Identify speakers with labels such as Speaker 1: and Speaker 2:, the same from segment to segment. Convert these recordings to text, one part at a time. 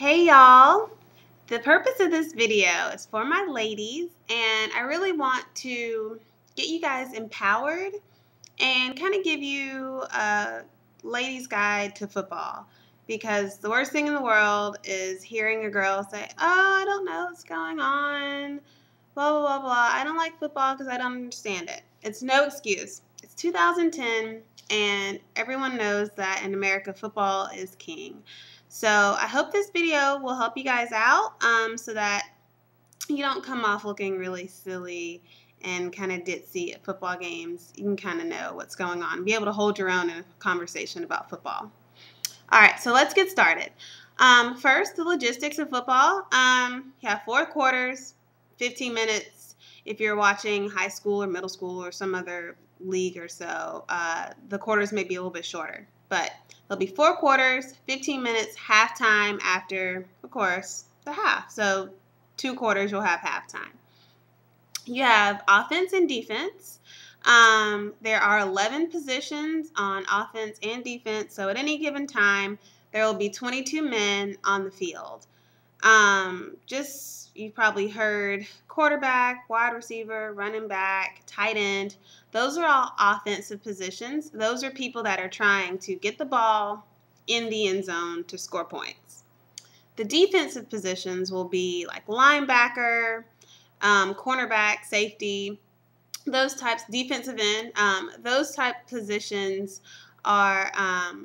Speaker 1: Hey y'all! The purpose of this video is for my ladies, and I really want to get you guys empowered and kind of give you a ladies' guide to football, because the worst thing in the world is hearing a girl say, "Oh, I don't know what's going on, blah, blah, blah, blah. I don't like football because I don't understand it." It's no excuse. It's 2010, and everyone knows that in America, football is king. So I hope this video will help you guys out so that you don't come off looking really silly and kind of ditzy at football games. You can kind of know what's going on, be able to hold your own in a conversation about football. All right, so let's get started. First, the logistics of football. You have 4 quarters, 15 minutes. If you're watching high school or middle school or some other league or so, the quarters may be a little bit shorter. But there'll be 4 quarters, 15 minutes, halftime after, of course, the half. So 2 quarters, you'll have halftime. You have offense and defense. There are 11 positions on offense and defense, so at any given time, there will be 22 men on the field. You've probably heard quarterback, wide receiver, running back, tight end. Those are all offensive positions. Those are people that are trying to get the ball in the end zone to score points. The defensive positions will be like linebacker, cornerback, safety, those types, defensive end. Those type positions are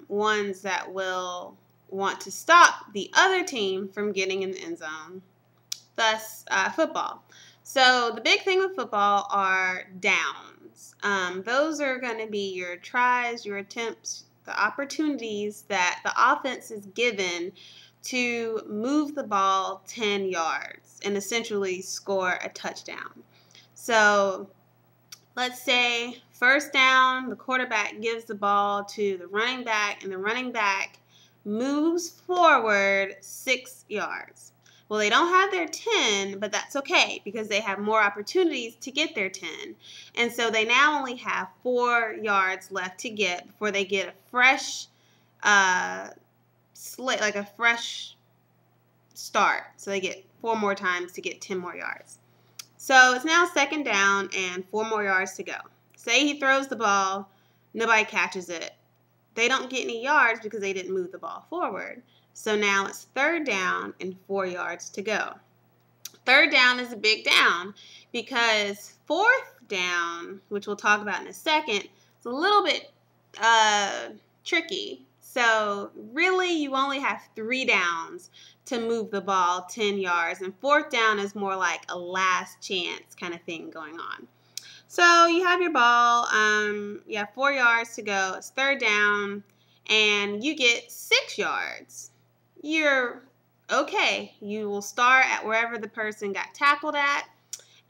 Speaker 1: ones that will want to stop the other team from getting in the end zone, thus football. So the big thing with football are downs. Those are going to be your tries, your attempts, the opportunities that the offense is given to move the ball 10 yards and essentially score a touchdown. So let's say first down, the quarterback gives the ball to the running back, and the running back moves forward 6 yards. Well, they don't have their 10, but that's okay because they have more opportunities to get their 10. And so they now only have 4 yards left to get before they get a fresh a fresh start. So they get 4 more times to get 10 more yards. So it's now second down and 4 more yards to go. Say he throws the ball, nobody catches it. They don't get any yards because they didn't move the ball forward. So now it's third down and 4 yards to go. Third down is a big down because fourth down, which we'll talk about in a second, is a little bit tricky. So really you only have 3 downs to move the ball 10 yards, and fourth down is more like a last chance kind of thing going on. So you have your ball, you have 4 yards to go, it's third down, and you get 6 yards. You're okay. You will start at wherever the person got tackled at,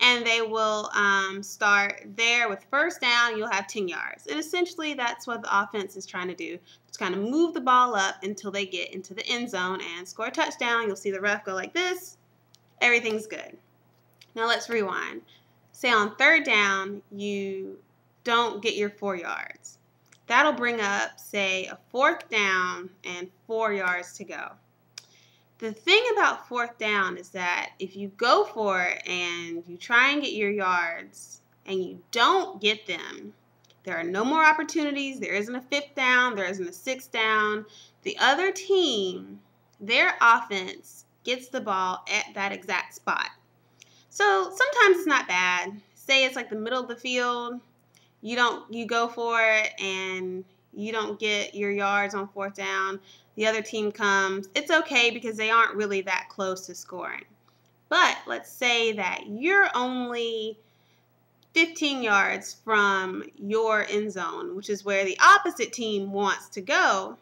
Speaker 1: and they will start there with first down. You'll have 10 yards. And essentially that's what the offense is trying to do. Just kind of move the ball up until they get into the end zone and score a touchdown. You'll see the ref go like this. Everything's good. Now let's rewind. Say on third down, you don't get your 4 yards. That'll bring up, say, a fourth down and 4 yards to go. The thing about fourth down is that if you go for it and you try and get your yards and you don't get them, there are no more opportunities. There isn't a fifth down. There isn't a sixth down. The other team, their offense gets the ball at that exact spot. So sometimes it's not bad. Say it's like the middle of the field. You go for it and you don't get your yards on fourth down. The other team comes. It's okay because they aren't really that close to scoring. But let's say that you're only 15 yards from your end zone, which is where the opposite team wants to go.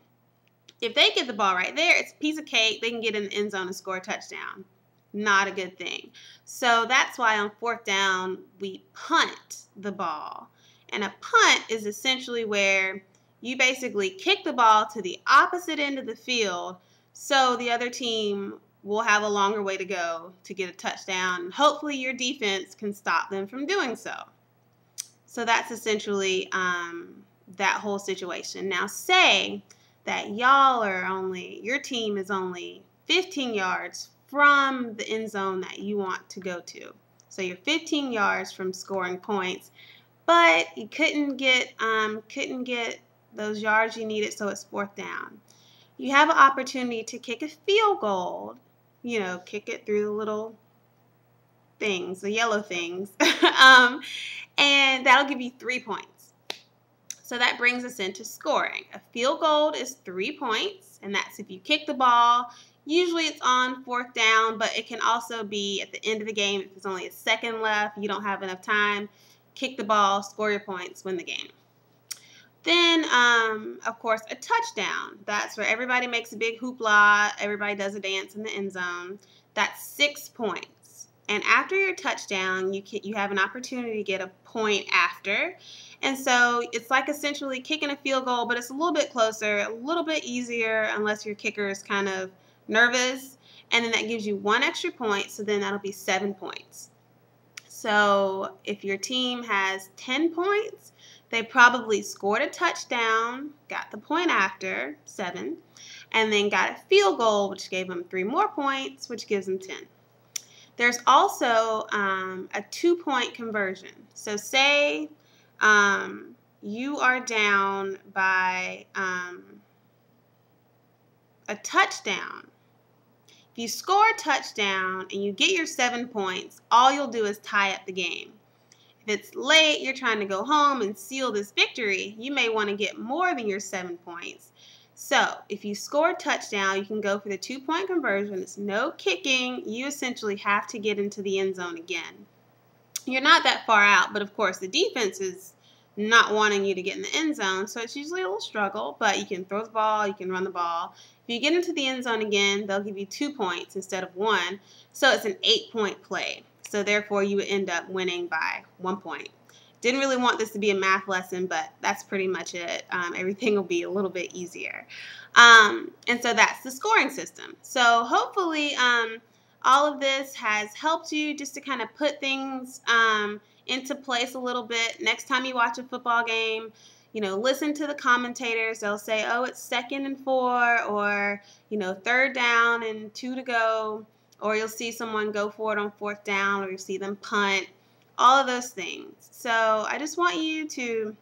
Speaker 1: If they get the ball right there, it's a piece of cake. They can get in the end zone and score a touchdown. Not a good thing. So that's why on fourth down, we punt the ball. And a punt is essentially where you basically kick the ball to the opposite end of the field so the other team will have a longer way to go to get a touchdown. Hopefully your defense can stop them from doing so. So that's essentially that whole situation. Now say that your team is only 15 yards from the end zone that you want to go to. So you're 15 yards from scoring points, but you couldn't get those yards you needed, so it's 4th down. You have an opportunity to kick a field goal. You know, kick it through the little things, the yellow things, and that'll give you 3 points. So that brings us into scoring. A field goal is 3 points, and that's if you kick the ball. Usually it's on 4th down, but it can also be at the end of the game if there's only a second left, you don't have enough time. Kick the ball, score your points, win the game. Then, of course, a touchdown. That's where everybody makes a big hoopla. Everybody does a dance in the end zone. That's 6 points. And after your touchdown, you have an opportunity to get a point after. And so it's like essentially kicking a field goal, but it's a little bit closer, a little bit easier unless your kicker is kind of nervous. And then that gives you 1 extra point, so then that'll be 7 points. So if your team has 10 points, they probably scored a touchdown, got the point after, 7, and then got a field goal, which gave them 3 more points, which gives them 10. There's also a 2-point conversion. So say you are down by a touchdown. If you score a touchdown and you get your 7 points, all you'll do is tie up the game. If it's late, you're trying to go home and seal this victory, you may want to get more than your 7 points. So if you score a touchdown, you can go for the 2-point conversion. It's no kicking. You essentially have to get into the end zone again. You're not that far out, but of course the defense is not wanting you to get in the end zone, so it's usually a little struggle, but you can throw the ball, you can run the ball. If you get into the end zone again, they'll give you 2 points instead of 1, so it's an 8-point play. So therefore, you would end up winning by 1 point. Didn't really want this to be a math lesson, but that's pretty much it. Everything will be a little bit easier. And so that's the scoring system. So hopefully all of this has helped you just to kind of put things into place a little bit. Next time you watch a football game, you know, listen to the commentators. They'll say, oh, it's 2nd and 4, or, you know, 3rd down and 2 to go. Or you'll see someone go for it on 4th down, or you'll see them punt, all of those things. So I just want you to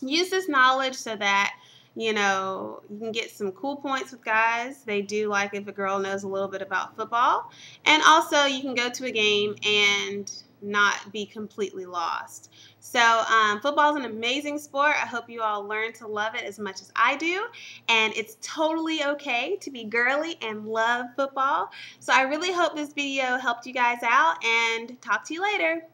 Speaker 1: use this knowledge so that, you know, you can get some cool points with guys. They do like if a girl knows a little bit about football. And also you can go to a game and not be completely lost. So football is an amazing sport. I hope you all learn to love it as much as I do. And it's totally okay to be girly and love football. So I really hope this video helped you guys out, and talk to you later.